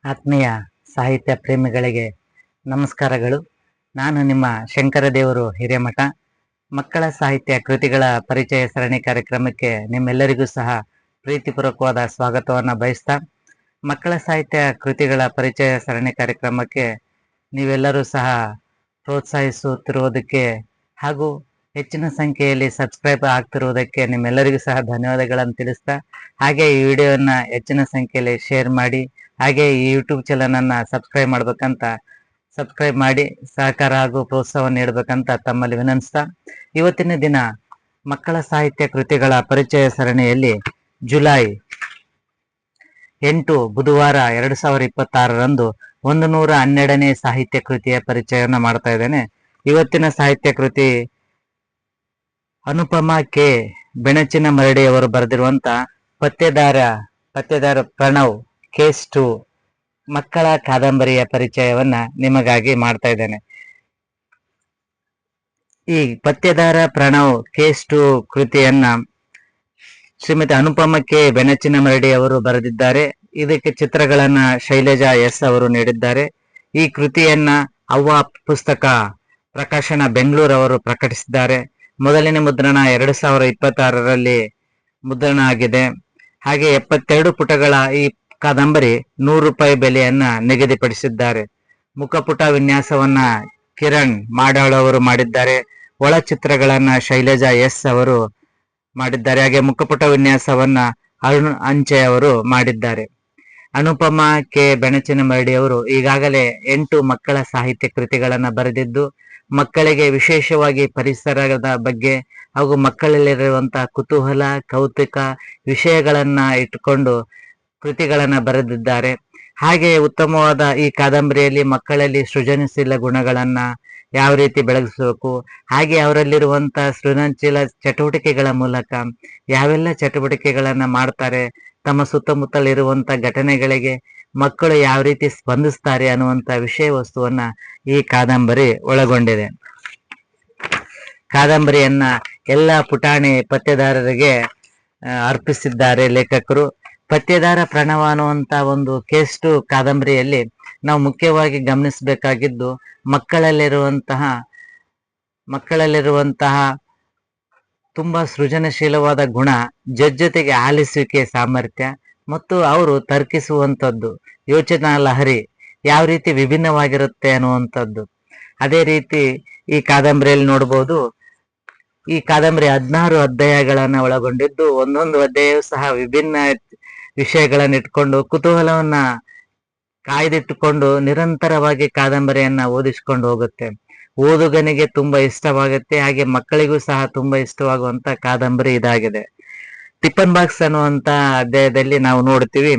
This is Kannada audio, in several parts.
ಆತ್ಮೀಯ ಸಾಹಿತ್ಯ ಪ್ರೇಮಿಗಳಿಗೆ ನಮಸ್ಕಾರಗಳು. ನಾನು ನಿಮ್ಮ ಶಂಕರದೇವರು ಹಿರೇಮಠ. ಮಕ್ಕಳ ಸಾಹಿತ್ಯ ಕೃತಿಗಳ ಪರಿಚಯ ಸರಣಿ ಕಾರ್ಯಕ್ರಮಕ್ಕೆ ನಿಮ್ಮೆಲ್ಲರಿಗೂ ಸಹ ಪ್ರೀತಿಪೂರ್ವಕವಾದ ಸ್ವಾಗತವನ್ನು ಬಯಸ್ತಾ, ಮಕ್ಕಳ ಸಾಹಿತ್ಯ ಕೃತಿಗಳ ಪರಿಚಯ ಸರಣಿ ಕಾರ್ಯಕ್ರಮಕ್ಕೆ ನೀವೆಲ್ಲರೂ ಸಹ ಪ್ರೋತ್ಸಾಹಿಸುತ್ತಿರುವುದಕ್ಕೆ ಹಾಗೂ ಹೆಚ್ಚಿನ ಸಂಖ್ಯೆಯಲ್ಲಿ ಸಬ್ಸ್ಕ್ರೈಬ್ ಆಗ್ತಿರುವುದಕ್ಕೆ ನಿಮ್ಮೆಲ್ಲರಿಗೂ ಸಹ ಧನ್ಯವಾದಗಳನ್ನು ತಿಳಿಸ್ತಾ, ಹಾಗೆ ಈ ವಿಡಿಯೋನ ಹೆಚ್ಚಿನ ಸಂಖ್ಯೆಯಲ್ಲಿ ಶೇರ್ ಮಾಡಿ, ಹಾಗೆ ಈ ಯೂಟ್ಯೂಬ್ ಚಾನಲನ್ನು ಸಬ್ಸ್ಕ್ರೈಬ್ ಮಾಡಿ ಸಹಕಾರ ಹಾಗೂ ಪ್ರೋತ್ಸಾಹವನ್ನು ನೀಡಬೇಕಂತ ತಮ್ಮಲ್ಲಿ ವಿನಂತಿಸ್ತಾ, ಇವತ್ತಿನ ದಿನ ಮಕ್ಕಳ ಸಾಹಿತ್ಯ ಕೃತಿಗಳ ಪರಿಚಯ ಸರಣಿಯಲ್ಲಿ ಜುಲೈ 8 ಬುಧವಾರ 2026ರಂದು 112ನೇ ಸಾಹಿತ್ಯ ಕೃತಿಯ ಪರಿಚಯವನ್ನು ಮಾಡ್ತಾ ಇದ್ದೇನೆ. ಇವತ್ತಿನ ಸಾಹಿತ್ಯ ಕೃತಿ ಅನುಪಮ ಕೆ ಬೆಣಚಿನ ಮರಡಿಯವರು ಬರೆದಿರುವಂತ ಪತ್ತೆದಾರ ಪ್ರಣವ್ ಕೇಸ್ 2 ಮಕ್ಕಳ ಕಾದಂಬರಿಯ ಪರಿಚಯವನ್ನ ನಿಮಗಾಗಿ ಮಾಡ್ತಾ ಇದ್ದೇನೆ. ಈ ಪತ್ತೆದಾರ ಪ್ರಣವ್ ಕೇಸ್ 2 ಕೃತಿಯನ್ನ ಶ್ರೀಮತಿ ಅನುಪಮ ಕೆ ಬೆಣಚಿನ ಮರಡಿ ಅವರು ಬರೆದಿದ್ದಾರೆ. ಇದಕ್ಕೆ ಚಿತ್ರಗಳನ್ನ ಶೈಲಜಾ ಎಸ್ ಅವರು ನೀಡಿದ್ದಾರೆ. ಈ ಕೃತಿಯನ್ನ ಅವ್ವ ಪುಸ್ತಕ ಪ್ರಕಾಶನ ಬೆಂಗಳೂರು ಅವರು ಪ್ರಕಟಿಸಿದ್ದಾರೆ. ಮೊದಲನೇ ಮುದ್ರಣ 2026ರಲ್ಲಿ ಮುದ್ರಣ ಆಗಿದೆ. ಹಾಗೆ 72 ಪುಟಗಳ ಈ ಕಾದಂಬರಿ ₹100 ಬೆಲೆಯನ್ನ ನಿಗದಿಪಡಿಸಿದ್ದಾರೆ. ಮುಖಪುಟ ವಿನ್ಯಾಸವನ್ನ ಕಿರಣ್ ಮಾಡಾಳ್ ಅವರು ಮಾಡಿದ್ದಾರೆ. ಒಳ ಚಿತ್ರಗಳನ್ನ ಶೈಲಜಾ ಎಸ್ ಅವರು ಮಾಡಿದ್ದಾರೆ. ಹಾಗೆ ಮುಖಪುಟ ವಿನ್ಯಾಸವನ್ನ ಅರುಣ್ ಅಂಚೆ ಅವರು ಮಾಡಿದ್ದಾರೆ. ಅನುಪಮ ಕೆ ಬೆಣಚಿನ ಮರಡಿ ಅವರು ಈಗಾಗಲೇ 8 ಮಕ್ಕಳ ಸಾಹಿತ್ಯ ಕೃತಿಗಳನ್ನ ಬರೆದಿದ್ದು, ಮಕ್ಕಳಿಗೆ ವಿಶೇಷವಾಗಿ ಪರಿಸರದ ಬಗ್ಗೆ ಹಾಗೂ ಮಕ್ಕಳಲ್ಲಿರುವಂತಹ ಕುತೂಹಲ, ಕೌತುಕ ವಿಷಯಗಳನ್ನ ಇಟ್ಟುಕೊಂಡು ಕೃತಿಗಳನ್ನ ಬರೆದಿದ್ದಾರೆ. ಹಾಗೆ ಉತ್ತಮವಾದ ಈ ಕಾದಂಬರಿಯಲ್ಲಿ ಮಕ್ಕಳಲ್ಲಿ ಸೃಜನಶೀಲ ಗುಣಗಳನ್ನ ಯಾವ ರೀತಿ ಬೆಳಗಿಸಬೇಕು, ಹಾಗೆ ಅವರಲ್ಲಿರುವಂತಹ ಸೃಜನಶೀಲ ಚಟುವಟಿಕೆಗಳ ಮೂಲಕ ಯಾವೆಲ್ಲ ಚಟುವಟಿಕೆಗಳನ್ನ ಮಾಡ್ತಾರೆ, ತಮ್ಮ ಸುತ್ತಮುತ್ತಲಿರುವಂತ ಘಟನೆಗಳಿಗೆ ಮಕ್ಕಳು ಯಾವ ರೀತಿ ಸ್ಪಂದಿಸ್ತಾರೆ ಅನ್ನುವಂತ ವಿಷಯ ವಸ್ತುವನ್ನ ಈ ಕಾದಂಬರಿ ಒಳಗೊಂಡಿದೆ. ಕಾದಂಬರಿಯನ್ನ ಎಲ್ಲ ಪುಟಾಣಿ ಪತ್ತೆದಾರರಿಗೆ ಅರ್ಪಿಸಿದ್ದಾರೆ ಲೇಖಕರು. ಪತ್ತೆದಾರ ಪ್ರಣವ ಅನ್ನುವಂತ ಒಂದು ಕೇಸ್ 2 ಕಾದಂಬರಿಯಲ್ಲಿ ನಾವು ಮುಖ್ಯವಾಗಿ ಗಮನಿಸಬೇಕಾಗಿದ್ದು ಮಕ್ಕಳಲ್ಲಿರುವಂತಹ ತುಂಬಾ ಸೃಜನಶೀಲವಾದ ಗುಣ, ಜೊತೆಗೆ ಆಲಿಸುವಿಕೆ ಸಾಮರ್ಥ್ಯ ಮತ್ತು ಅವರು ತರ್ಕಿಸುವಂಥದ್ದು, ಯೋಚನಾ ಲಹರಿ ಯಾವ ರೀತಿ ವಿಭಿನ್ನವಾಗಿರುತ್ತೆ ಅನ್ನುವಂಥದ್ದು. ಅದೇ ರೀತಿ ಈ ಕಾದಂಬರಿಯಲ್ಲಿ ನೋಡಬಹುದು. ಈ ಕಾದಂಬರಿ 16 ಅಧ್ಯಾಯಗಳನ್ನ ಒಳಗೊಂಡಿದ್ದು, ಒಂದೊಂದು ಅಧ್ಯಾಯವೂ ಸಹ ವಿಭಿನ್ನ ವಿಷಯಗಳನ್ನ ಇಟ್ಕೊಂಡು ಕುತೂಹಲವನ್ನ ಕಾಯ್ದಿಟ್ಟುಕೊಂಡು ನಿರಂತರವಾಗಿ ಕಾದಂಬರಿಯನ್ನ ಓದಿಸ್ಕೊಂಡು ಹೋಗುತ್ತೆ. ಓದುಗನಿಗೆ ತುಂಬಾ ಇಷ್ಟವಾಗುತ್ತೆ. ಹಾಗೆ ಮಕ್ಕಳಿಗೂ ಸಹ ತುಂಬಾ ಇಷ್ಟವಾಗುವಂತ ಕಾದಂಬರಿ ಇದಾಗಿದೆ. ಟಿಫನ್ ಬಾಕ್ಸ್ ಅನ್ನುವಂತ ಅಧ್ಯಾಯದಲ್ಲಿ ನಾವು ನೋಡ್ತೀವಿ,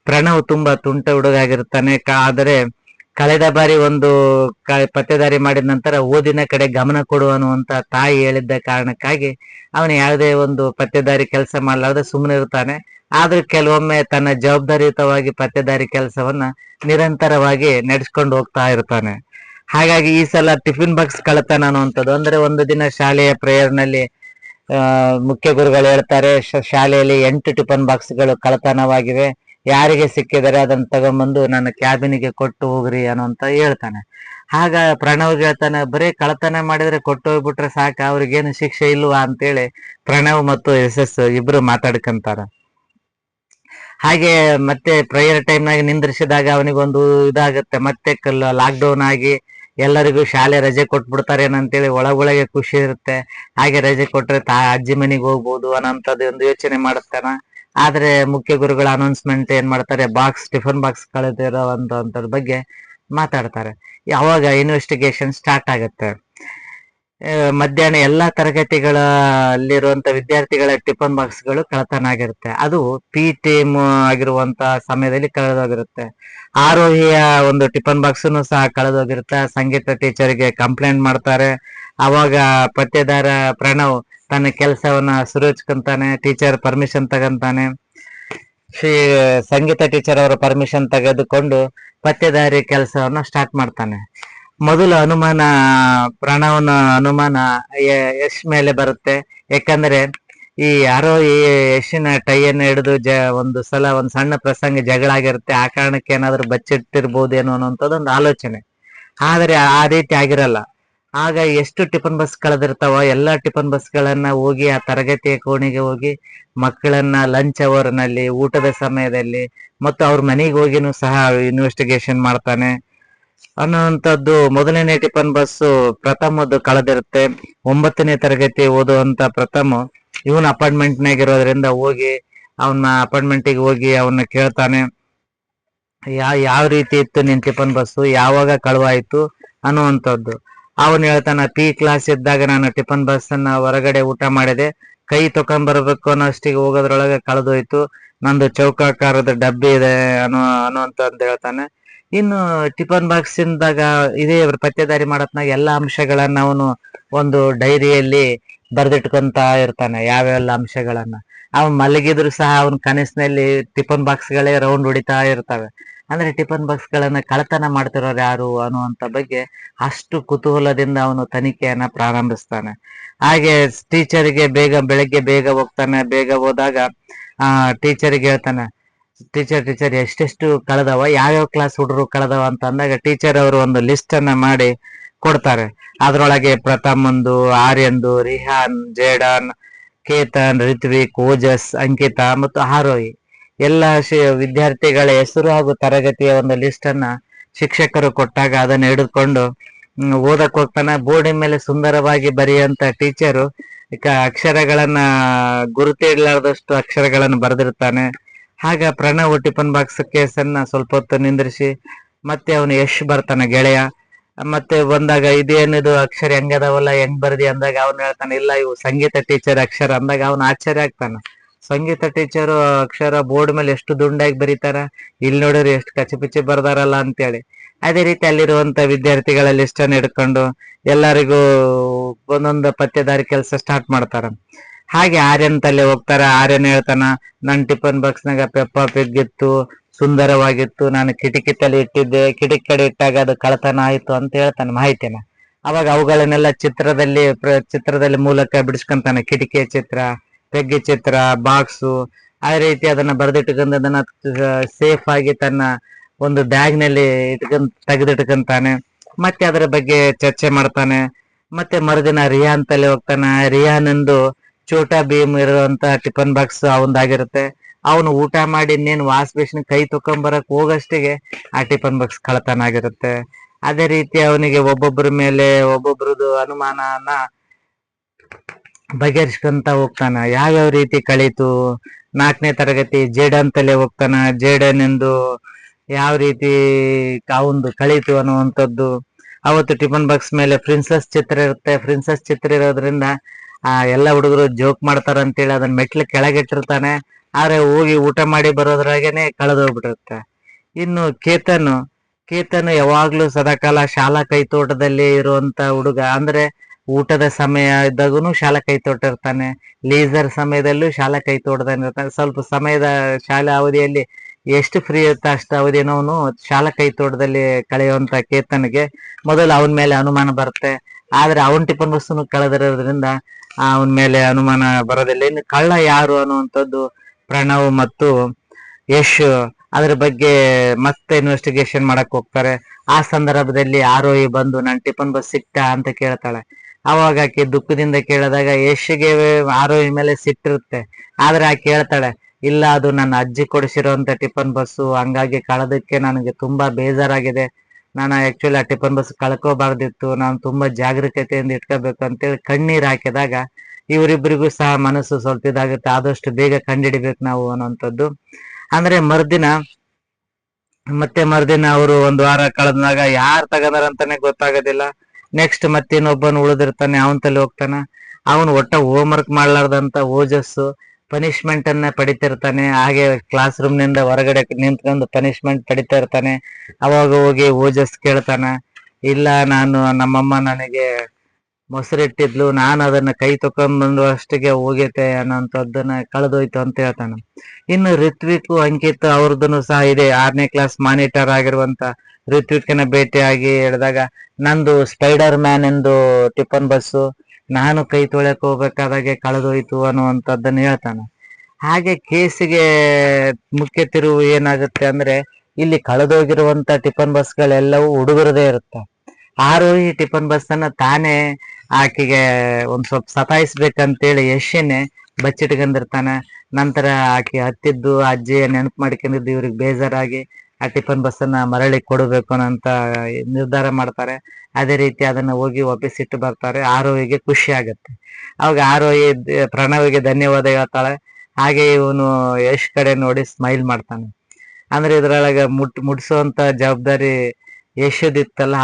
ಪ್ರಣವ್ ತುಂಬಾ ತುಂಟ ಹುಡುಗಾಗಿರ್ತಾನೆ. ಆದರೆ ಕಳೆದ ಬಾರಿ ಒಂದು ಪತ್ತೆದಾರಿ ಮಾಡಿದ ನಂತರ ಓದಿನ ಕಡೆ ಗಮನ ಕೊಡು ಅನ್ನುವಂತ ತಾಯಿ ಹೇಳಿದ್ದ ಕಾರಣಕ್ಕಾಗಿ ಅವನು ಯಾವುದೇ ಒಂದು ಪತ್ತೆದಾರಿ ಕೆಲಸ ಮಾಡಲಾರ್ದೆ ಸುಮ್ಮನೆ ಇರ್ತಾನೆ. ಆದ್ರೂ ಕೆಲವೊಮ್ಮೆ ತನ್ನ ಜವಾಬ್ದಾರಿಯುತವಾಗಿ ಪತ್ತೆದಾರಿ ಕೆಲಸವನ್ನ ನಿರಂತರವಾಗಿ ನಡೆಸ್ಕೊಂಡು ಹೋಗ್ತಾ ಇರ್ತಾನೆ. ಹಾಗಾಗಿ ಈ ಸಲ ಟಿಫಿನ್ ಬಾಕ್ಸ್ ಕಳ್ಳತನ ಅನ್ನುವಂಥದ್ದು, ಅಂದ್ರೆ ಒಂದು ದಿನ ಶಾಲೆಯ ಪ್ರೇಯರ್ನಲ್ಲಿ ಮುಖ್ಯ ಗುರುಗಳು ಹೇಳ್ತಾರೆ, ಶಾಲೆಯಲ್ಲಿ 8 ಟಿಫನ್ ಬಾಕ್ಸ್ಗಳು ಕಳ್ಳತನವಾಗಿವೆ, ಯಾರಿಗೆ ಸಿಕ್ಕಿದರೆ ಅದನ್ನ ತಗೊಂಡ್ಬಂದು ನನ್ನ ಕ್ಯಾಬಿನಿಗೆ ಕೊಟ್ಟು ಹೋಗ್ರಿ ಅನ್ನುವಂತ ಹೇಳ್ತಾನೆ. ಆಗ ಪ್ರಣವ್ ಹೇಳ್ತಾನೆ, ಬರೀ ಕಳ್ಳತನ ಮಾಡಿದ್ರೆ ಕೊಟ್ಟು ಹೋಗ್ಬಿಟ್ರೆ ಸಾಕ, ಅವ್ರಿಗೇನು ಶಿಕ್ಷೆ ಇಲ್ವಾ ಅಂತೇಳಿ ಪ್ರಣವ್ ಮತ್ತು ಎಸ್ ಇಬ್ರು ಮಾತಾಡ್ಕೊಂತಾರ. ಹಾಗೆ ಮತ್ತೆ ಪ್ರೇಯರ್ ಟೈಮ್ನಾಗ ನಿಂದ್ರಿಸಿದಾಗ ಅವನಿಗೊಂದು ಇದಾಗುತ್ತೆ, ಮತ್ತೆ ಲಾಕ್ಡೌನ್ ಆಗಿ ಎಲ್ಲರಿಗೂ ಶಾಲೆ ರಜೆ ಕೊಟ್ಬಿಡ್ತಾರೆ ಏನಂತೇಳಿ ಒಳಗೊಳಗೆ ಖುಷಿ ಇರುತ್ತೆ. ಹಾಗೆ ರಜೆ ಕೊಟ್ರೆ ಅಜ್ಜಿ ಮನೆಗೆ ಹೋಗ್ಬೋದು ಅನ್ನೋಂಥದ್ದು ಒಂದು ಯೋಚನೆ ಮಾಡುತ್ತಾನ. ಆದ್ರೆ ಮುಖ್ಯ ಗುರುಗಳ ಅನೌನ್ಸ್ಮೆಂಟ್ ಏನ್ ಮಾಡ್ತಾರೆ, ಟಿಫನ್ ಬಾಕ್ಸ್ ಕಳೆದಿರೋವಂಥದ್ರ ಬಗ್ಗೆ ಮಾತಾಡ್ತಾರೆ. ಯಾವಾಗ ಇನ್ವೆಸ್ಟಿಗೇಷನ್ ಸ್ಟಾರ್ಟ್ ಆಗುತ್ತೆ. ಮಧ್ಯಾಹ್ನ ಎಲ್ಲಾ ತರಗತಿಗಳಲ್ಲಿರುವಂತ ವಿದ್ಯಾರ್ಥಿಗಳ ಟಿಫನ್ ಬಾಕ್ಸ್ಗಳು ಕಳ್ಳತನ ಆಗಿರುತ್ತೆ. ಅದು ಟೈಮ್ ಆಗಿರುವಂತ ಸಮಯದಲ್ಲಿ ಕಳೆದೋಗಿರುತ್ತೆ. ಆರೋಹಿಯ ಒಂದು ಟಿಫನ್ ಬಾಕ್ಸ್ನು ಸಹ ಕಳೆದೋಗಿರುತ್ತೆ. ಸಂಗೀತ ಟೀಚರ್ಗೆ ಕಂಪ್ಲೇಂಟ್ ಮಾಡ್ತಾರೆ. ಅವಾಗ ಪತ್ತೆದಾರ ಪ್ರಣವ್ ತನ್ನ ಕೆಲಸವನ್ನ ಸುರುಚ್ಕೊಂತಾನೆ. ಟೀಚರ್ ಪರ್ಮಿಷನ್ ತಗೊಂತಾನೆ. ಸಂಗೀತ ಟೀಚರ್ ಅವರ ಪರ್ಮಿಷನ್ ತೆಗೆದುಕೊಂಡು ಪತ್ತೆದಾರಿ ಕೆಲಸವನ್ನ ಸ್ಟಾರ್ಟ್ ಮಾಡ್ತಾನೆ. ಮೊದಲು ಪ್ರಣವನ ಅನುಮಾನ ಯಶ್ ಮೇಲೆ ಬರುತ್ತೆ. ಯಾಕಂದ್ರೆ ಈ ಯಾರೋ ಈ ಯಶಿನ ಟೈಯನ್ನು ಹಿಡಿದು ಒಂದು ಸಲ ಒಂದ್ ಸಣ್ಣ ಪ್ರಸಂಗ ಜಗಳ ಆಗಿರುತ್ತೆ, ಆ ಕಾರಣಕ್ಕೆ ಏನಾದ್ರು ಬಚ್ಚಿಟ್ಟಿರ್ಬೋದೇನೋ ಅನ್ನೋಂಥದ್ದು ಒಂದು ಆಲೋಚನೆ. ಆದ್ರೆ ಆ ರೀತಿ ಆಗಿರಲ್ಲ. ಆಗ ಎಷ್ಟು ಟಿಫನ್ ಬಸ್ ಕಳೆದಿರ್ತಾವ, ಎಲ್ಲಾ ಟಿಫನ್ ಬಸ್ಗಳನ್ನ ಹೋಗಿ ಆ ತರಗತಿಯ ಕೋಣೆಗೆ ಹೋಗಿ ಮಕ್ಕಳನ್ನ ಲಂಚ್ ಅವರ್ ನಲ್ಲಿ, ಊಟದ ಸಮಯದಲ್ಲಿ ಮತ್ತು ಅವ್ರ ಮನೆಗೆ ಹೋಗಿನೂ ಸಹ ಇನ್ವೆಸ್ಟಿಗೇಷನ್ ಮಾಡ್ತಾನೆ ಅನ್ನುವಂಥದ್ದು. ಮೊದಲನೇ ಟಿಫನ್ ಬಸ್ಸು ಪ್ರಥಮದ್ದು ಕಳೆದಿರುತ್ತೆ. 9ನೇ ತರಗತಿ ಓದುವಂತ ಪ್ರಥಮ ಇವನ್ ಅಪಾರ್ಟ್ಮೆಂಟ್ನಾಗ ಇರೋದ್ರಿಂದ ಹೋಗಿ ಅವನ ಅಪಾರ್ಟ್ಮೆಂಟಿಗೆ ಹೋಗಿ ಅವನ್ನ ಕೇಳ್ತಾನೆ, ಯಾವ ರೀತಿ ಇತ್ತು ನಿನ್ ಟಿಫನ್ ಬಸ್ಸು, ಯಾವಾಗ ಕಳುವಾಯ್ತು ಅನ್ನುವಂಥದ್ದು. ಅವನು ಹೇಳ್ತಾನ, ಪಿ ಕ್ಲಾಸ್ ಇದ್ದಾಗ ನಾನು ಟಿಫನ್ ಬಸ್ ಅನ್ನ ಹೊರಗಡೆ ಊಟ ಮಾಡಿದೆ, ಕೈ ತಕೊಂಡ್ಬರ್ಬೇಕು ಅನ್ನೋಷ್ಟಿಗೆ ಹೋಗೋದ್ರೊಳಗೆ ಕಳೆದೋಯ್ತು, ನಂದು ಚೌಕಾಕಾರದ ಡಬ್ಬಿ ಇದೆ ಅನ್ನುವಂಥದ್ದು ಹೇಳ್ತಾನೆ. ಇನ್ನು ಟಿಫನ್ ಬಾಕ್ಸ್ ಇಂದಾಗ ಇದೇ ಪತ್ತೆದಾರಿ ಮಾಡತ್ನಾಗ ಎಲ್ಲಾ ಅಂಶಗಳನ್ನ ಅವನು ಒಂದು ಡೈರಿಯಲ್ಲಿ ಬರ್ದಿಟ್ಕೊಂತ ಇರ್ತಾನೆ, ಯಾವ್ಯಾವೆಲ್ಲ ಅಂಶಗಳನ್ನ. ಅವನ್ ಮಲಗಿದ್ರು ಸಹ ಅವನ ಕನಸಿನಲ್ಲಿ ಟಿಫನ್ ಬಾಕ್ಸ್ ಗಳೇ ರೌಂಡ್ ಹೊಡಿತಾ ಇರ್ತವೆ. ಅಂದ್ರೆ ಟಿಫನ್ ಬಾಕ್ಸ್ ಗಳನ್ನ ಕಳತನ ಮಾಡ್ತಿರೋರು ಯಾರು ಅನ್ನುವಂತ ಬಗ್ಗೆ ಅಷ್ಟು ಕುತೂಹಲದಿಂದ ಅವನು ತನಿಖೆಯನ್ನ ಪ್ರಾರಂಭಿಸ್ತಾನೆ. ಹಾಗೆ ಟೀಚರ್ಗೆ ಬೆಳಗ್ಗೆ ಬೇಗ ಹೋಗ್ತಾನೆ. ಬೇಗ ಹೋದಾಗ ಟೀಚರ್ಗೆ ಹೇಳ್ತಾನೆ, ಟೀಚರ್ ಎಷ್ಟೆಷ್ಟು ಕಳೆದವ, ಯಾವ್ಯಾವ ಕ್ಲಾಸ್ ಹುಡುಗರು ಕಳೆದವ ಅಂತ ಅಂದಾಗ ಟೀಚರ್ ಅವರು ಒಂದು ಲಿಸ್ಟ್ ಅನ್ನ ಮಾಡಿ ಕೊಡ್ತಾರೆ. ಅದ್ರೊಳಗೆ ಪ್ರಥಮಂದು, ಆರ್ಯಂದು, ರಿಹಾನ್, ಜೇಡಾನ್, ಕೇತನ್, ರಿತ್ವಿಕ್, ಓಜಸ್, ಅಂಕಿತಾ ಮತ್ತು ಆರೋಹಿ ಎಲ್ಲ ವಿದ್ಯಾರ್ಥಿಗಳ ಹೆಸರು ಹಾಗೂ ತರಗತಿಯ ಒಂದು ಲಿಸ್ಟ್ ಅನ್ನ ಶಿಕ್ಷಕರು ಕೊಟ್ಟಾಗ ಅದನ್ನ ಹಿಡಿದುಕೊಂಡು ಓದಕ್ ಹೋಗ್ತಾನೆ. ಬೋರ್ಡಿನ ಮೇಲೆ ಸುಂದರವಾಗಿ ಬರೆಯುವಂತ ಟೀಚರು ಅಕ್ಷರಗಳನ್ನ ಗುರುತಿಡ್ಲಾರ್ದಷ್ಟು ಅಕ್ಷರಗಳನ್ನು ಬರೆದಿರ್ತಾನೆ. ಆಗ ಪ್ರಣವ್ ಟಿಫನ್ ಬಾಕ್ಸ್ ಕೇಸನ್ನ ಸ್ವಲ್ಪ ಹೊತ್ತು ನಿಂದ್ರಿಸಿ ಮತ್ತೆ ಅವನು ಯಶ್ ಬರ್ತಾನೆ ಗೆಳೆಯ. ಮತ್ತೆ ಬಂದಾಗ ಇದೇನಿದು ಅಕ್ಷರ ಹೆಂಗದವಲ್ಲ, ಹೆಂಗ್ ಬರ್ದಿ ಅಂದಾಗ ಅವನು ಹೇಳ್ತಾನೆ, ಇಲ್ಲ ಇವು ಸಂಗೀತ ಟೀಚರ್ ಅಕ್ಷರ ಅಂದಾಗ ಅವನು ಆಶ್ಚರ್ಯ ಆಗ್ತಾನ. ಸಂಗೀತ ಟೀಚರು ಅಕ್ಷರ ಬೋರ್ಡ್ ಮೇಲೆ ಎಷ್ಟು ದುಂಡಾಗಿ ಬರೀತಾರ, ಇಲ್ಲಿ ನೋಡಿದ್ರೆ ಎಷ್ಟು ಕಚಿಪಿಚಿ ಬರ್ದಾರಲ್ಲ ಅಂತೇಳಿ. ಅದೇ ರೀತಿ ಅಲ್ಲಿರುವಂತ ವಿದ್ಯಾರ್ಥಿಗಳ ಲಿಸ್ಟ್ ಅನ್ನು ಹಿಡ್ಕೊಂಡು ಎಲ್ಲರಿಗೂ ಒಂದೊಂದು ಪತ್ತೆದಾರಿ ಕೆಲಸ ಸ್ಟಾರ್ಟ್ ಮಾಡ್ತಾರ. ಹಾಗೆ ಆರ್ಯನ್ ತಲೆ ಹೋಗ್ತಾರ. ಆರ್ಯನ್ ಹೇಳ್ತಾನ, ನನ್ ಟಿಫನ್ ಬಾಕ್ಸ್ನಾಗ ಪೆಪ್ಪ ಪಿಗ್ ಸುಂದರವಾಗಿತ್ತು, ನಾನು ಕಿಟಕಿ ತಲೆ ಇಟ್ಟಿದ್ದೆ, ಕಿಟಕಿ ಕಡೆ ಇಟ್ಟಾಗ ಅದು ಕಳತನ ಆಯ್ತು ಅಂತ ಹೇಳ್ತಾನೆ ಮಾಹಿತಿನ. ಅವಾಗ ಅವುಗಳನ್ನೆಲ್ಲ ಚಿತ್ರದಲ್ಲಿ ಮೂಲಕ ಬಿಡಿಸ್ಕೊಂತಾನೆ. ಕಿಟಕಿಯ ಚಿತ್ರ, ಪೆಗ್ಗಿ ಚಿತ್ರ, ಬಾಕ್ಸು, ಆ ರೀತಿ ಅದನ್ನ ಬರೆದಿಟ್ಕೊಂಡು ಅದನ್ನ ಸೇಫ್ ಆಗಿ ತನ್ನ ಒಂದು ಬ್ಯಾಗ್ ನಲ್ಲಿ ತೆಗೆದಿಟ್ಕೊಂತಾನೆ. ಮತ್ತೆ ಅದರ ಬಗ್ಗೆ ಚರ್ಚೆ ಮಾಡ್ತಾನೆ. ಮತ್ತೆ ಮರುದಿನ ರಿಯಾನ್ ತಲೆ ಹೋಗ್ತಾನೆ. ರಿಯಾನ್ ಎಂದು ಚೋಟಾ ಭೀಮ್ ಇರುವಂತ ಟಿಫನ್ ಬಾಕ್ಸ್ ಅವಂದಾಗಿರುತ್ತೆ. ಅವನು ಊಟ ಮಾಡಿ ಇನ್ನೇನು ವಾಶ್ ಬೇಸಿನ್ ಕೈ ತಕೊಂಬರಕ್ ಹೋಗಷ್ಟಿಗೆ ಆ ಟಿಫನ್ ಬಾಕ್ಸ್ ಕಳತನ ಆಗಿರುತ್ತೆ. ಅದೇ ರೀತಿ ಅವನಿಗೆ ಒಬ್ಬೊಬ್ರದ್ದು ಅನುಮಾನನ ಬಗೆಹರಿಸ್ಕೊಂತ ಹೋಗ್ತಾನ. ಯಾವ್ಯಾವ ರೀತಿ ಕಳೀತು. 4ನೇ ತರಗತಿ ಜೇಡನ್ ತಲೆ ಹೋಗ್ತಾನ. ಜೇಡನ್ ಎಂದು ಯಾವ ರೀತಿ ಅವಂದು ಕಳೀತು ಅನ್ನುವಂಥದ್ದು. ಅವತ್ತು ಟಿಫನ್ ಬಾಕ್ಸ್ ಮೇಲೆ ಪ್ರಿನ್ಸಸ್ ಚಿತ್ರ ಇರುತ್ತೆ. ಪ್ರಿನ್ಸಸ್ ಚಿತ್ರ ಇರೋದ್ರಿಂದ ಎಲ್ಲ ಹುಡುಗರು ಜೋಕ್ ಮಾಡ್ತಾರ ಅಂತೇಳಿ ಅದನ್ನ ಮೆಟ್ಲು ಕೆಳಗಿಟ್ಟಿರ್ತಾನೆ. ಆದ್ರೆ ಹೋಗಿ ಊಟ ಮಾಡಿ ಬರೋದ್ರಾಗೇನೆ ಕಳೆದೋಗ್ಬಿಟ್ಟಿರುತ್ತೆ. ಇನ್ನು ಕೇತನ್ ಯಾವಾಗ್ಲೂ ಸದಾಕಾಲ ಶಾಲಾ ಕೈತೋಟದಲ್ಲಿ ಇರುವಂತ ಹುಡುಗ. ಅಂದ್ರೆ ಊಟದ ಸಮಯ ಇದ್ದಾಗೂ ಶಾಲಾ ಕೈತೋಟ ಇರ್ತಾನೆ, ಲೀಸರ್ ಸಮಯದಲ್ಲೂ ಶಾಲಾ ಕೈತೋಟದಲ್ಲಿ ಇರ್ತಾನೆ. ಸ್ವಲ್ಪ ಸಮಯದ ಶಾಲಾ ಅವಧಿಯಲ್ಲಿ ಎಷ್ಟು ಫ್ರೀ ಇರುತ್ತೆ ಅಷ್ಟು ಅವಧಿನವನು ಶಾಲಾ ಕೈತೋಟದಲ್ಲಿ ಕಳೆಯುವಂತ ಕೇತನ್ಗೆ ಮೊದಲು ಅವನ ಮೇಲೆ ಅನುಮಾನ ಬರುತ್ತೆ. ಆದ್ರೆ ಅವನ್ ಟಿಫನ್ ಬಸ್ಸನ್ನು ಕಳೆದಿರೋದ್ರಿಂದ ಅವನ ಮೇಲೆ ಅನುಮಾನ ಬರೋದಿಲ್ಲ. ಇನ್ನು ಕಳ್ಳ ಯಾರು ಅನ್ನುವಂಥದ್ದು ಪ್ರಣವ್ ಮತ್ತು ಯಶ್ ಅದ್ರ ಬಗ್ಗೆ ಮತ್ತೆ ಇನ್ವೆಸ್ಟಿಗೇಷನ್ ಮಾಡಕ್ ಹೋಗ್ತಾರೆ. ಆ ಸಂದರ್ಭದಲ್ಲಿ ಆರೋಹಿ ಬಂದು ನನ್ ಟಿಫನ್ ಬಸ್ ಸಿಕ್ತಾ ಅಂತ ಕೇಳ್ತಾಳೆ. ಅವಾಗ ಆಕೆ ದುಃಖದಿಂದ ಕೇಳಿದಾಗ ಯಶ್ಗೆ ಆರೋಹಿ ಮೇಲೆ ಸಿಟ್ಟಿರುತ್ತೆ. ಆದ್ರೆ ಆಕೆ ಕೇಳ್ತಾಳೆ, ಇಲ್ಲ ಅದು ನನ್ನ ಅಜ್ಜಿ ಕೊಡಿಸಿರುವಂತ ಟಿಫನ್ ಬಸ್ಸು, ಹಂಗಾಗಿ ಕಳೆದಕ್ಕೆ ನನಗೆ ತುಂಬಾ ಬೇಜಾರಾಗಿದೆ. ನಾನು ಆಕ್ಚುಲಿ ಆ ಟಿಫನ್ ಬಸ್ ಕಳ್ಕೋಬಾರ್ದಿತ್ತು, ನಾನು ತುಂಬಾ ಜಾಗರೂಕತೆಯಿಂದ ಇಟ್ಕೋಬೇಕು ಅಂತೇಳಿ ಕಣ್ಣೀರ್ ಹಾಕಿದಾಗ ಇವರಿಬ್ಬರಿಗೂ ಸಹ ಮನಸ್ಸು ಸ್ವಲ್ಪ ಇದಾಗುತ್ತೆ. ಆದಷ್ಟು ಬೇಗ ಕಂಡಿಡಿಬೇಕು ನಾವು ಅನ್ನೋಂಥದ್ದು. ಅಂದ್ರೆ ಮರುದಿನ ಅವರು 1 ವಾರ ಕಳೆದಾಗ ಯಾರು ತಗದಾರ ಅಂತಾನೆ ಗೊತ್ತಾಗೋದಿಲ್ಲ. ನೆಕ್ಸ್ಟ್ ಮತ್ತೆ ಇನ್ನೊಬ್ಬನು ಉಳಿದಿರ್ತಾನೆ, ಅವನ ತಲೆ ಹೋಗ್ತಾನ. ಅವನು ಒಟ್ಟ ಹೋಮ್ ವರ್ಕ್ ಮಾಡ್ಲಾರ್ದಂತ ಓಜಸ್ಸು ಪನಿಷ್ಮೆಂಟ್ ಅನ್ನ ಪಡಿತಿರ್ತಾನೆ. ಹಾಗೆ ಕ್ಲಾಸ್ ರೂಮ್ ನಿಂದ ಹೊರಗಡೆ ನಿಂತ್ಕೊಂಡು ಪನಿಷ್ಮೆಂಟ್ ಪಡಿತಾ ಇರ್ತಾನೆ. ಅವಾಗ ಹೋಗಿ ಓಜಸ್ ಕೇಳ್ತಾನ, ಇಲ್ಲ ನಮ್ಮಮ್ಮ ನನಗೆ ಮೊಸರಿಟ್ಟಿದ್ಲು, ನಾನು ಅದನ್ನ ಕೈ ತಕೊಂಡ್ಬಂದು ಅಷ್ಟಿಗೆ ಹೋಗೈತೆ ಅನ್ನೋಂಥದ್ದನ್ನ ಕಳೆದೋಯ್ತು ಅಂತ ಹೇಳ್ತಾನೆ. ಇನ್ನು ರಿತ್ವಿಕ್, ಅಂಕಿತ್ ಅವ್ರದ್ದು ಸಹ ಇದೆ. 6ನೇ ಕ್ಲಾಸ್ ಮಾನಿಟರ್ ಆಗಿರುವಂತ ರಿತ್ವಿಕ್ನ ಭೇಟಿಯಾಗಿ ಹೇಳಿದಾಗ, ನಂದು ಸ್ಪೈಡರ್ ಮ್ಯಾನ್ ಎಂದು ಟಿಫನ್ ಬಸ್ಸು, ನಾನು ಕೈ ತೊಳೆಯಕ್ ಹೋಗ್ಬೇಕಾದಾಗೆ ಕಳೆದೋಯ್ತು ಅನ್ನುವಂಥದ್ದನ್ನ ಹೇಳ್ತಾನೆ. ಹಾಗೆ ಕೇಸಿಗೆ ಮುಖ್ಯ ತಿರುವು ಏನಾಗುತ್ತೆ ಅಂದ್ರೆ, ಇಲ್ಲಿ ಕಳೆದೋಗಿರುವಂತ ಟಿಫನ್ ಬಸ್ಗಳೆಲ್ಲವೂ ಹುಡುಗರದೇ ಇರುತ್ತೆ. ಆರೋಹಿ ಟಿಫನ್ ಬಸ್ ಅನ್ನ ತಾನೇ ಆಕೆಗೆ ಒಂದ್ ಸ್ವಲ್ಪ ಸತಾಯಿಸ್ಬೇಕಂತೇಳಿ ಯಶನ್ನೇ ಬಚ್ಚಿಟ್ಕೊಂಡಿರ್ತಾನೆ. ನಂತರ ಆಕೆ ಹತ್ತಿದ್ದು ಅಜ್ಜಿಯ ನೆನಪು ಮಾಡ್ಕೊಂಡಿದ್ದು ಇವ್ರಿಗೆ ಬೇಜಾರಾಗಿ ಆ ಟಿಫನ್ ಬಸ್ ಅನ್ನ ಮರಳಿ ಕೊಡಬೇಕು ಅನ್ನೋಂತ ನಿರ್ಧಾರ ಮಾಡ್ತಾರೆ. ಅದೇ ರೀತಿ ಅದನ್ನ ಹೋಗಿ ವಾಪಸ್ಸಿಟ್ಟು ಬರ್ತಾರೆ. ಆರೋಹಿಗೆ ಖುಷಿ ಆಗುತ್ತೆ. ಅವಾಗ ಆರೋಹಿ ಪ್ರಣವಿಗೆ ಧನ್ಯವಾದ ಹೇಳ್ತಾಳೆ. ಹಾಗೆ ಇವನು ಯಶ್ ಕಡೆ ನೋಡಿ ಸ್ಮೈಲ್ ಮಾಡ್ತಾನೆ. ಅಂದ್ರೆ ಇದ್ರೊಳಗೆ ಮುಟ್ಸುವಂತ ಜವಾಬ್ದಾರಿ ಯಶದಿತ್ತಲ್ಲ.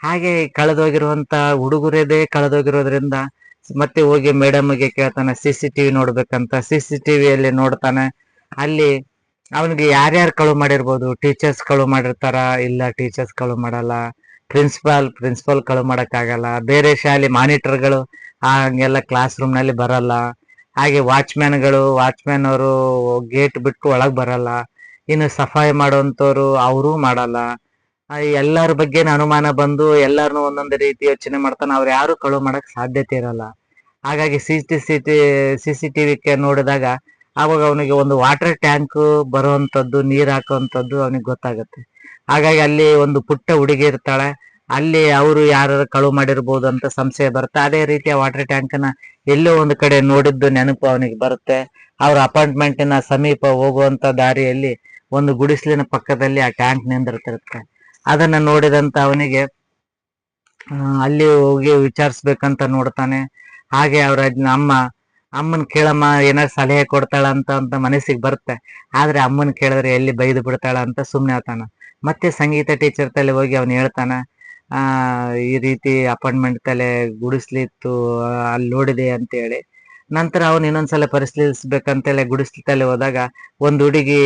ಹಾಗೆ ಕಳೆದೋಗಿರುವಂತ ಹುಡುಗರದೇ ಕಳೆದೋಗಿರೋದ್ರಿಂದ ಮತ್ತೆ ಹೋಗಿ ಮೇಡಮ್ಗೆ ಕೇಳ್ತಾನೆ CCTV ನೋಡ್ಬೇಕಂತ. CCTVಯಲ್ಲಿ ನೋಡ್ತಾನೆ. ಅಲ್ಲಿ ಅವನಿಗೆ ಯಾರ್ಯಾರು ಕಳು ಮಾಡಿರ್ಬೋದು, ಟೀಚರ್ಸ್ ಕಳು ಮಾಡಿರ್ತಾರ, ಇಲ್ಲ ಟೀಚರ್ಸ್ ಕಳು ಮಾಡಲ್ಲ, ಪ್ರಿನ್ಸಿಪಾಲ್ ಕಳು ಮಾಡಕ್ ಆಗಲ್ಲ, ಬೇರೆ ಶಾಲೆ ಮಾನಿಟರ್ಗಳು ಹಂಗೆಲ್ಲ ಕ್ಲಾಸ್ ರೂಮ್ ನಲ್ಲಿ ಬರಲ್ಲ, ಹಾಗೆ ವಾಚ್ಮ್ಯಾನ್ ಅವರು ಗೇಟ್ ಬಿಟ್ಟು ಒಳಗ್ ಬರಲ್ಲ, ಇನ್ನು ಸಫಾಯಿ ಮಾಡುವಂತವ್ರು ಅವರೂ ಮಾಡಲ್ಲ. ಎಲ್ಲರ ಬಗ್ಗೆ ಅನುಮಾನ ಬಂದು ಎಲ್ಲಾರನು ಒಂದೊಂದು ರೀತಿ ಯೋಚನೆ ಮಾಡ್ತಾನೆ. ಅವ್ರು ಯಾರು ಕಳು ಮಾಡಕ್ ಸಾಧ್ಯತೆ ಇರಲ್ಲ. ಹಾಗಾಗಿ CCTV ನೋಡಿದಾಗ ಅವಾಗ ಅವನಿಗೆ ಒಂದು ವಾಟರ್ ಟ್ಯಾಂಕ್ ಬರುವಂತದ್ದು, ನೀರ್ ಹಾಕುವಂತದ್ದು ಅವನಿಗೆ ಗೊತ್ತಾಗುತ್ತೆ. ಹಾಗಾಗಿ ಅಲ್ಲಿ ಒಂದು ಪುಟ್ಟ ಹುಡುಗಿ ಇರ್ತಾಳೆ. ಅಲ್ಲಿ ಅವರು ಯಾರು ಕಳು ಮಾಡಿರ್ಬೋದು ಅಂತ ಸಂಶಯ ಬರುತ್ತೆ. ಅದೇ ರೀತಿಯ ವಾಟರ್ ಟ್ಯಾಂಕ್ ನ ಎಲ್ಲೋ ಒಂದು ಕಡೆ ನೋಡಿದ್ದು ನೆನಪು ಅವನಿಗೆ ಬರುತ್ತೆ. ಅವ್ರ ಅಪಾರ್ಟ್ಮೆಂಟಿನ ಸಮೀಪ ಹೋಗುವಂತ ದಾರಿಯಲ್ಲಿ ಒಂದು ಗುಡಿಸಲಿನ ಪಕ್ಕದಲ್ಲಿ ಆ ಟ್ಯಾಂಕ್ ನಿಂದಿರ್ತಿರುತ್ತೆ. ಅದನ್ನ ನೋಡಿದಂತ ಅವನಿಗೆ ಅಲ್ಲಿ ಹೋಗಿ ವಿಚಾರಿಸ್ಬೇಕಂತ ನೋಡ್ತಾನೆ. ಹಾಗೆ ಅವ್ರ ಅಮ್ಮನ್ ಕೇಳಮ್ಮ, ಏನಾದ್ರು ಸಲಹೆ ಕೊಡ್ತಾಳ ಅಂತ ಮನಸ್ಸಿಗೆ ಬರುತ್ತೆ. ಆದ್ರೆ ಅಮ್ಮನ್ ಕೇಳಿದ್ರೆ ಎಲ್ಲಿ ಬೈದು ಬಿಡ್ತಾಳ ಅಂತ ಸುಮ್ನೆ ಆತಾನ. ಮತ್ತೆ ಸಂಗೀತ ಟೀಚರ್ ತಲೆ ಹೋಗಿ ಅವ್ನು ಹೇಳ್ತಾನ, ಈ ರೀತಿ ಅಪಾರ್ಟ್ಮೆಂಟ್ ತಲೆ ಗುಡಿಸ್ಲಿತ್ತು, ಅಲ್ಲಿ ನೋಡಿದೆ ಅಂತ ಹೇಳಿ. ನಂತರ ಅವನು ಇನ್ನೊಂದ್ಸಲ ಪರಿಶೀಲಿಸ್ಬೇಕಂತೇಳಿ ಗುಡಿಸ್ಲಿ ತಲೆ ಹೋದಾಗ ಒಂದು ಹುಡುಗಿ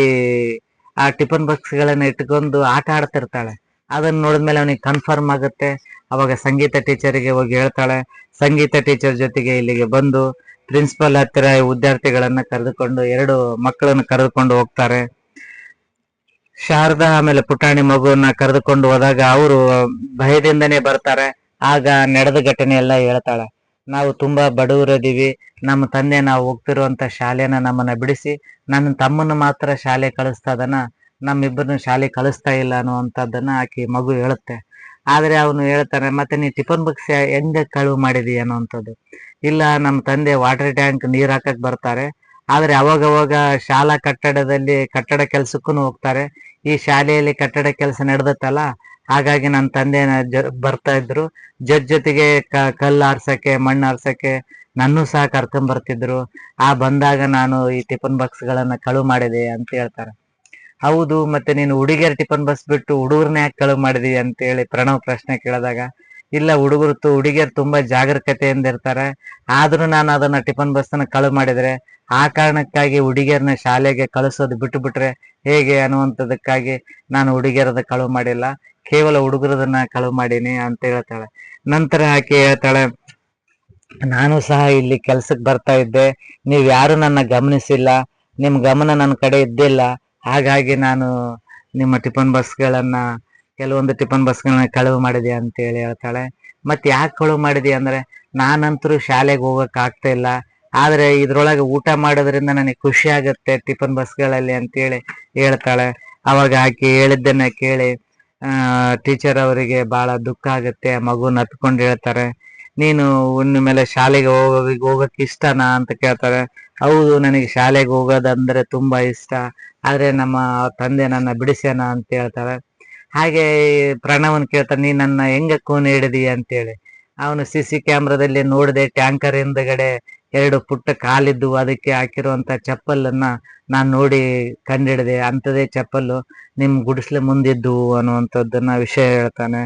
ಆ ಟಿಫನ್ ಬಾಕ್ಸ್ ಗಳನ್ನ ಇಟ್ಕೊಂಡು ಆಟ ಆಡ್ತಿರ್ತಾಳೆ. ಅದನ್ನ ನೋಡಿದ್ಮೇಲೆ ಅವನಿಗೆ ಕನ್ಫರ್ಮ್ ಆಗುತ್ತೆ. ಅವಾಗ ಸಂಗೀತ ಟೀಚರ್ಗೆ ಹೋಗಿ ಹೇಳ್ತಾಳೆ. ಸಂಗೀತ ಟೀಚರ್ ಜೊತೆಗೆ ಇಲ್ಲಿಗೆ ಬಂದು ಪ್ರಿನ್ಸಿಪಲ್ ಹತ್ತಿರ ವಿದ್ಯಾರ್ಥಿಗಳನ್ನ ಕರೆದುಕೊಂಡು, 2 ಮಕ್ಕಳನ್ನು ಕರೆದುಕೊಂಡು ಹೋಗ್ತಾರೆ. ಶಾರದಾ ಆಮೇಲೆ ಪುಟಾಣಿ ಮಗುವನ್ನ ಕರೆದುಕೊಂಡು ಹೋದಾಗ ಅವರು ಭಯದಿಂದನೇ ಬರ್ತಾರೆ. ಆಗ ನಡೆದ ಘಟನೆ ಎಲ್ಲ ಹೇಳ್ತಾಳೆ. ನಾವು ತುಂಬಾ ಬಡವರದೀವಿ, ನಮ್ಮ ತಂದೆ ನಾವು ಹೋಗ್ತಿರುವಂತ ಶಾಲೆನ ನಮ್ಮನ್ನ ಬಿಡಿಸಿ ನನ್ನ ತಮ್ಮನ ಮಾತ್ರ ಶಾಲೆ ಕಳಿಸ್ತಾ ಇದನ, ನಮ್ಮಿಬ್ಬರನ್ನ ಶಾಲೆ ಕಳಿಸ್ತಾ ಇಲ್ಲ ಅನ್ನುವಂಥದ್ದನ್ನ ಆಕಿ ಮಗು ಹೇಳುತ್ತೆ. ಆದ್ರೆ ಅವನು ಹೇಳ್ತಾನೆ, ಮತ್ತೆ ನೀ ಟಿಫನ್ ಬಾಕ್ಸ್ ಹೆಂಗ ಕಳುವು ಮಾಡಿದಿ ಅನ್ನುವಂಥದ್ದು. ಇಲ್ಲ, ನಮ್ಮ ತಂದೆ ವಾಟರ್ ಟ್ಯಾಂಕ್ ನೀರ್ ಹಾಕಕ್ ಬರ್ತಾರೆ, ಆದ್ರೆ ಅವಾಗವಾಗ ಶಾಲಾ ಕಟ್ಟಡ ಕೆಲ್ಸಕ್ಕೂ ಹೋಗ್ತಾರೆ. ಈ ಶಾಲೆಯಲ್ಲಿ ಕಟ್ಟಡ ಕೆಲಸ ನಡೆದತ್ತಲ್ಲ, ಹಾಗಾಗಿ ನನ್ನ ತಂದೆ ಬರ್ತಾ ಇದ್ರು. ಜೊತೆಗೆ ಕಲ್ಲು ಆರ್ಸಕ್ಕೆ, ಮಣ್ಣು ಆರ್ಸಕ್ಕೆ ನನ್ನೂ ಸಹ ಕರ್ಕೊಂಡ್ ಬರ್ತಿದ್ರು. ಬಂದಾಗ ನಾನು ಈ ಟಿಫನ್ ಬಾಕ್ಸ್ ಗಳನ್ನ ಕಳುವು ಮಾಡಿದೆ ಅಂತ ಹೇಳ್ತಾರೆ. ಹೌದು, ಮತ್ತೆ ನೀನು ಹುಡುಗಿಯರ್ ಟಿಫನ್ ಬಸ್ ಬಿಟ್ಟು ಹುಡುಗರ್ನ ಯಾಕೆ ಕಳುವು ಮಾಡಿದಿ ಅಂತ ಹೇಳಿ ಪ್ರಣವ್ ಪ್ರಶ್ನೆ ಕೇಳಿದಾಗ, ಇಲ್ಲ, ಹುಡುಗಿಯರು ತುಂಬಾ ಜಾಗರೂಕತೆಯಿಂದ ಇರ್ತಾರೆ, ಆದ್ರೂ ನಾನು ಅದನ್ನ ಟಿಫನ್ ಬಸ್ ಅನ್ನ ಕಳುವು ಮಾಡಿದ್ರೆ ಆ ಕಾರಣಕ್ಕಾಗಿ ಹುಡುಗಿಯರನ್ನ ಶಾಲೆಗೆ ಕಳಿಸೋದು ಬಿಟ್ರೆ ಹೇಗೆ ಅನ್ನುವಂಥದ್ದಕ್ಕಾಗಿ ನಾನು ಹುಡುಗಿಯರದ ಕಳುವು ಮಾಡಿಲ್ಲ, ಕೇವಲ ಹುಡುಗರದನ್ನ ಕಳುವು ಮಾಡೀನಿ ಅಂತ ಹೇಳ್ತಾಳೆ. ನಂತರ ಆಕೆ ಹೇಳ್ತಾಳೆ, ನಾನು ಸಹ ಇಲ್ಲಿ ಕೆಲ್ಸಕ್ಕೆ ಬರ್ತಾ ಇದ್ದೆ, ನೀವ್ ಯಾರು ನನ್ನ ಗಮನಿಸಿಲ್ಲ, ನಿಮ್ ಗಮನ ನನ್ನ ಕಡೆ ಇದ್ದಿಲ್ಲ, ಹಾಗಾಗಿ ನಾನು ನಿಮ್ಮ ಕೆಲವೊಂದು ಟಿಫನ್ ಬಸ್ಗಳನ್ನ ಕಳುವು ಮಾಡಿದೆ ಅಂತ ಹೇಳಿ ಹೇಳ್ತಾಳೆ. ಮತ್ತೆ ಯಾಕೆ ಕಳುವು ಮಾಡಿದೆ ಅಂದ್ರೆ, ನಾನಂತರೂ ಶಾಲೆಗೆ ಹೋಗಕ್ ಆಗ್ತಾ ಇಲ್ಲ, ಆದ್ರೆ ಇದ್ರೊಳಗೆ ಊಟ ಮಾಡೋದ್ರಿಂದ ನನಗೆ ಖುಷಿ ಆಗುತ್ತೆ ಟಿಫನ್ ಬಸ್ಗಳಲ್ಲಿ ಅಂತೇಳಿ ಹೇಳ್ತಾಳೆ. ಅವಾಗ ಆಕೆ ಹೇಳಿದ್ದನ್ನ ಕೇಳಿ ಟೀಚರ್ ಅವರಿಗೆ ಬಹಳ ದುಃಖ ಆಗುತ್ತೆ. ಮಗುನ ಹತ್ಕೊಂಡು ಹೇಳ್ತಾರೆ, ನೀನು ಇನ್ನು ಮೇಲೆ ಶಾಲೆಗೆ ಹೋಗಕ್ ಇಷ್ಟನಾ ಅಂತ ಕೇಳ್ತಾರೆ. ಹೌದು, ನನಗೆ ಶಾಲೆಗೆ ಹೋಗೋದಂದ್ರೆ ತುಂಬಾ ಇಷ್ಟ, ಆದ್ರೆ ನಮ್ಮ ತಂದೆ ನನ್ನ ಬಿಡಿಸ್ಯಾನ ಅಂತ ಹೇಳ್ತಾರೆ. ಹಾಗೆ ಪ್ರಣವನ್ ಕೇಳ್ತಾನೆ, ನೀ ನನ್ನ ಹೆಂಗ ಕೂನ್ ಹಿಡಿದಿ ಅಂತೇಳಿ. ಅವನು CC ಕ್ಯಾಮ್ರಾದಲ್ಲಿ ನೋಡಿದೆ, ಟ್ಯಾಂಕರ್ ಹಿಂದಗಡೆ 2 ಪುಟ್ಟ ಕಾಲಿದ್ದು ಅದಕ್ಕೆ ಹಾಕಿರುವಂತ ಚಪ್ಪಲನ್ನ ನಾನ್ ನೋಡಿ ಕಂಡಿಡಿದೆ, ಅಂತದೇ ಚಪ್ಪಲು ನಿಮ್ ಗುಡಿಸ್ಲೆ ಮುಂದಿದ್ದು ಅನ್ನುವಂಥದ್ದನ್ನ ವಿಷಯ ಹೇಳ್ತಾನೆ.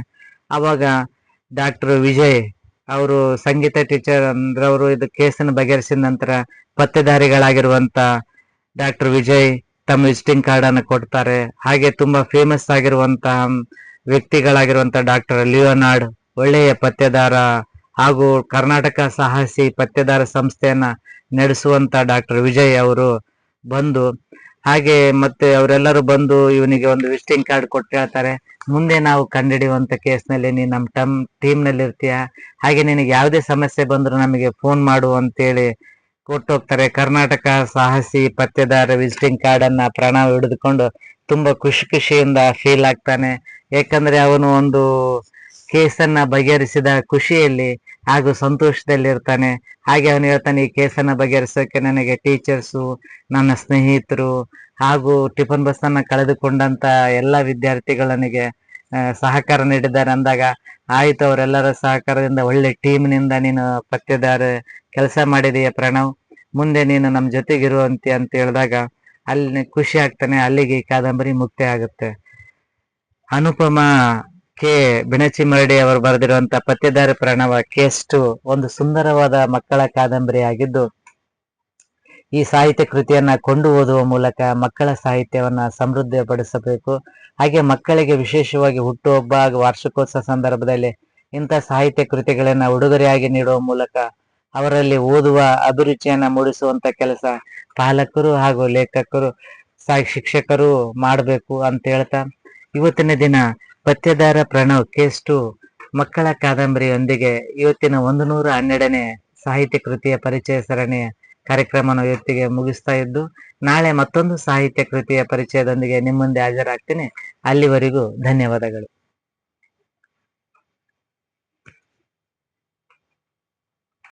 ಅವಾಗ ಡಾಕ್ಟರ್ ವಿಜಯ್ ಅವರು, ಸಂಗೀತ ಟೀಚರ್ ಅವರು ಇದು ಕೇಸನ್ನು ಬಗೆಹರಿಸಿದ ನಂತರ ಪತ್ತೆದಾರಿಗಳಾಗಿರುವಂತ ಡಾಕ್ಟರ್ ವಿಜಯ್ ತಮ್ಮ ವಿಸಿಟಿಂಗ್ ಕಾರ್ಡ್ ಅನ್ನು ಕೊಡ್ತಾರೆ. ಹಾಗೆ ತುಂಬಾ ಫೇಮಸ್ ಆಗಿರುವಂತಹ ವ್ಯಕ್ತಿಗಳಾಗಿರುವಂತ ಡಾಕ್ಟರ್ ಲಿಯೋನಾರ್ಡ್, ಒಳ್ಳೆಯ ಪತ್ತೆದಾರ ಹಾಗೂ ಕರ್ನಾಟಕ ಸಾಹಸಿ ಪತ್ತೆದಾರ ಸಂಸ್ಥೆಯನ್ನ ನಡೆಸುವಂತ ಡಾಕ್ಟರ್ ವಿಜಯ್ ಅವರು ಬಂದು ಹಾಗೆ ಮತ್ತೆ ಅವರೆಲ್ಲರೂ ಬಂದು ಇವನಿಗೆ ಒಂದು ವಿಸಿಟಿಂಗ್ ಕಾರ್ಡ್ ಕೊಟ್ಟು ಹೇಳ್ತಾರೆ, ಮುಂದೆ ನಾವು ಕಂಡುಹಿಡಿಯುವಂತ ಕೇಸ್ನಲ್ಲಿ ನೀನು ನಮ್ಮ ಟೀಮ್ ನಲ್ಲಿ ಇರ್ತೀಯ, ಹಾಗೆ ನಿನಗೆ ಯಾವುದೇ ಸಮಸ್ಯೆ ಬಂದ್ರು ನಮಗೆ ಫೋನ್ ಮಾಡು ಅಂತೇಳಿ ಕೊಟ್ಟು ಹೋಗ್ತಾರೆ. ಕರ್ನಾಟಕ ಸಾಹಸಿ ಪತ್ತೆದಾರ ವಿಸಿಟಿಂಗ್ ಕಾರ್ಡ್ ಅನ್ನ ಪ್ರಣವ್ ಹಿಡಿದುಕೊಂಡು ತುಂಬಾ ಖುಷಿಯಿಂದ ಫೀಲ್ ಆಗ್ತಾನೆ. ಯಾಕಂದ್ರೆ ಅವನು ಒಂದು ಕೇಸನ್ನ ಬಗೆಹರಿಸಿದ ಖುಷಿಯಲ್ಲಿ ಹಾಗೂ ಸಂತೋಷದಲ್ಲಿ ಇರ್ತಾನೆ. ಹಾಗೆ ಅವನು ಹೇಳ್ತಾನೆ, ಈ ಕೇಸನ್ನ ಬಗೆಹರಿಸೋಕೆ ನನಗೆ ಟೀಚರ್ಸು, ನನ್ನ ಸ್ನೇಹಿತರು ಹಾಗೂ ಟಿಫನ್ ಬಸ್ ಅನ್ನ ಕಳೆದುಕೊಂಡಂತ ಎಲ್ಲ ವಿದ್ಯಾರ್ಥಿಗಳು ನನಗೆ ಸಹಕಾರ ನೀಡಿದ್ದಾರೆ ಅಂದಾಗ, ಆಯ್ತು ಅವರೆಲ್ಲರ ಸಹಕಾರದಿಂದ ಒಳ್ಳೆ ಟೀಮ್ನಿಂದ ನೀನು ಪತ್ತೆದಾರ ಕೆಲಸ ಮಾಡಿದೀಯ ಪ್ರಣವ್, ಮುಂದೆ ನೀನು ನಮ್ಮ ಜೊತೆಗಿರುವಂತೆ ಅಂತ ಹೇಳಿದಾಗ ಅಲ್ಲಿ ಖುಷಿ ಆಗ್ತಾನೆ. ಅಲ್ಲಿಗೆ ಈ ಕಾದಂಬರಿ ಮುಕ್ತಿ ಆಗುತ್ತೆ. ಅನುಪಮ ಕೆ ಬಿಣಚಿಮರಡಿ ಅವರು ಬರೆದಿರುವಂತ ಪತ್ತೆದಾರ ಪ್ರಣವ ಕೇಸ್2 ಒಂದು ಸುಂದರವಾದ ಮಕ್ಕಳ ಕಾದಂಬರಿ ಆಗಿದ್ದು, ಈ ಸಾಹಿತ್ಯ ಕೃತಿಯನ್ನ ಕೊಂಡು ಓದುವ ಮೂಲಕ ಮಕ್ಕಳ ಸಾಹಿತ್ಯವನ್ನ ಸಮೃದ್ಧಪಡಿಸಬೇಕು. ಹಾಗೆ ಮಕ್ಕಳಿಗೆ ವಿಶೇಷವಾಗಿ ಹುಟ್ಟುಹಬ್ಬ ಹಾಗೂ ವಾರ್ಷಿಕೋತ್ಸವ ಸಂದರ್ಭದಲ್ಲಿ ಇಂಥ ಸಾಹಿತ್ಯ ಕೃತಿಗಳನ್ನ ಉಡುಗೊರೆಯಾಗಿ ನೀಡುವ ಮೂಲಕ ಅವರಲ್ಲಿ ಓದುವ ಅಭಿರುಚಿಯನ್ನ ಮೂಡಿಸುವಂತ ಕೆಲಸ ಪಾಲಕರು ಹಾಗೂ ಲೇಖಕರು ಶಿಕ್ಷಕರು ಮಾಡಬೇಕು ಅಂತ ಹೇಳ್ತಾ, ಇವತ್ತಿನ ದಿನ ಪತ್ತೆದಾರ ಪ್ರಣವ್ ಕೇಸ್2 ಮಕ್ಕಳ ಕಾದಂಬರಿಯೊಂದಿಗೆ ಇವತ್ತಿನ 112ನೇ ಸಾಹಿತ್ಯ ಕೃತಿಯ ಪರಿಚಯ ಸರಣಿಯ ಕಾರ್ಯಕ್ರಮವನ್ನು ಇವತ್ತಿಗೆ ಮುಗಿಸ್ತಾ ಇದ್ದು, ನಾಳೆ ಮತ್ತೊಂದು ಸಾಹಿತ್ಯ ಕೃತಿಯ ಪರಿಚಯದೊಂದಿಗೆ ನಿಮ್ಮ ಮುಂದೆ ಹಾಜರಾಗ್ತೀನಿ. ಅಲ್ಲಿವರೆಗೂ ಧನ್ಯವಾದಗಳು.